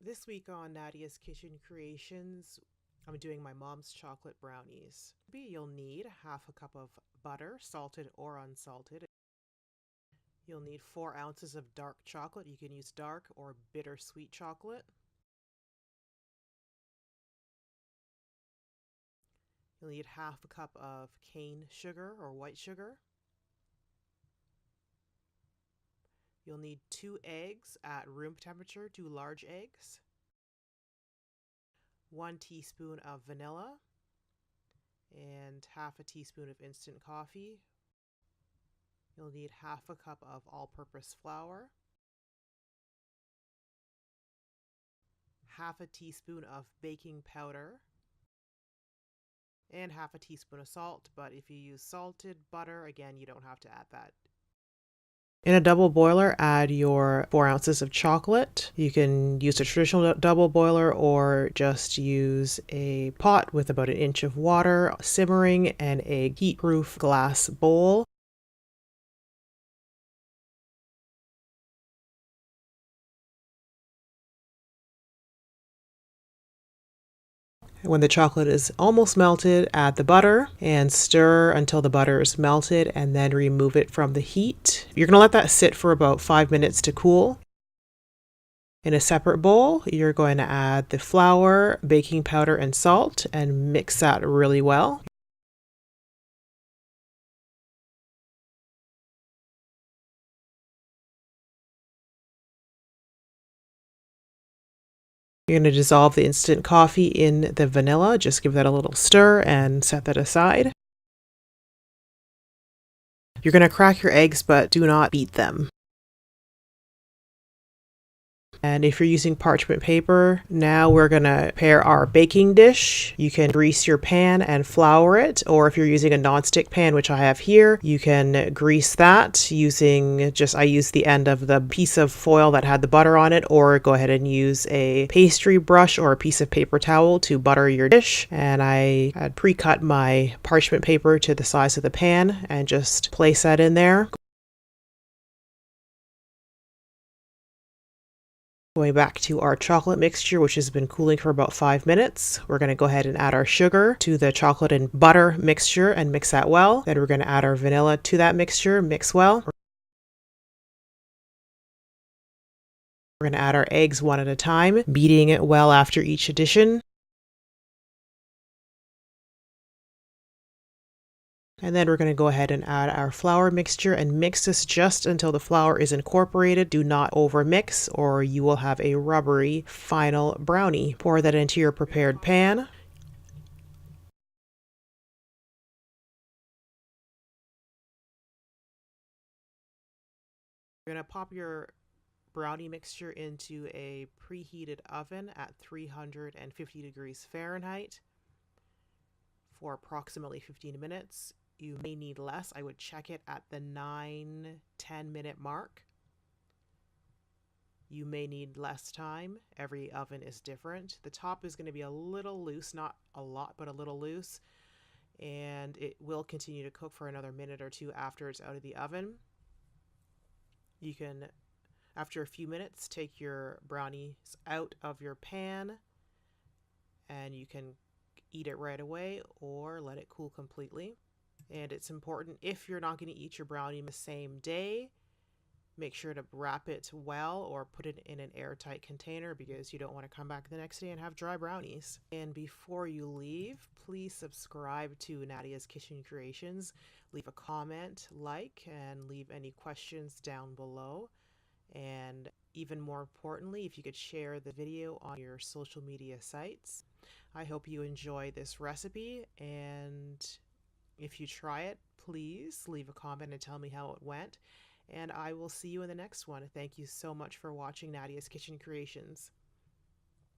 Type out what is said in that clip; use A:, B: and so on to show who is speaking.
A: This week on Nadia's Kitchen Creations, I'm doing my mom's chocolate brownies. You'll need half a cup of butter, salted or unsalted. You'll need 4 ounces of dark chocolate. You can use dark or bittersweet chocolate. You'll need half a cup of cane sugar or white sugar. You'll need 2 eggs at room temperature, 2 large eggs. 1 teaspoon of vanilla and half a teaspoon of instant coffee. You'll need half a cup of all-purpose flour, half a teaspoon of baking powder, and half a teaspoon of salt, but if you use salted butter, again, you don't have to add that. In a double boiler, add your 4 ounces of chocolate. You can use a traditional double boiler or just use a pot with about 1 inch of water simmering and a heat-proof glass bowl. When the chocolate is almost melted, add the butter and stir until the butter is melted and then remove it from the heat. You're going to let that sit for about 5 minutes to cool. In a separate bowl, you're going to add the flour, baking powder, and salt and mix that really well. You're going to dissolve the instant coffee in the vanilla. Just give that a little stir and set that aside. You're going to crack your eggs, but do not beat them. And if you're using parchment paper, now we're going to prepare our baking dish. You can grease your pan and flour it, or if you're using a nonstick pan, which I have here, you can grease that using I used the end of the piece of foil that had the butter on it, or go ahead and use a pastry brush or a piece of paper towel to butter your dish. And I had pre-cut my parchment paper to the size of the pan and just place that in there. Going back to our chocolate mixture, which has been cooling for about 5 minutes, we're going to go ahead and add our sugar to the chocolate and butter mixture and mix that well. Then we're going to add our vanilla to that mixture, mix well. We're going to add our eggs one at a time, beating it well after each addition. And then we're going to go ahead and add our flour mixture and mix this just until the flour is incorporated. Do not overmix or you will have a rubbery final brownie. Pour that into your prepared pan. You're going to pop your brownie mixture into a preheated oven at 350 degrees Fahrenheit for approximately 15 minutes. You may need less. I would check it at the 9-10 minute mark. You may need less time. Every oven is different. The top is going to be a little loose, not a lot, but a little loose. And it will continue to cook for another minute or two after it's out of the oven. You can, after a few minutes, take your brownies out of your pan and you can eat it right away or let it cool completely. And it's important, if you're not going to eat your brownie the same day, make sure to wrap it well or put it in an airtight container because you don't want to come back the next day and have dry brownies. And before you leave, please subscribe to Nadia's Kitchen Creations. Leave a comment, like, and leave any questions down below. And even more importantly, if you could share the video on your social media sites. I hope you enjoy this recipe, and if you try it, please leave a comment and tell me how it went. And I will see you in the next one. Thank you so much for watching Nadia's Kitchen Creations.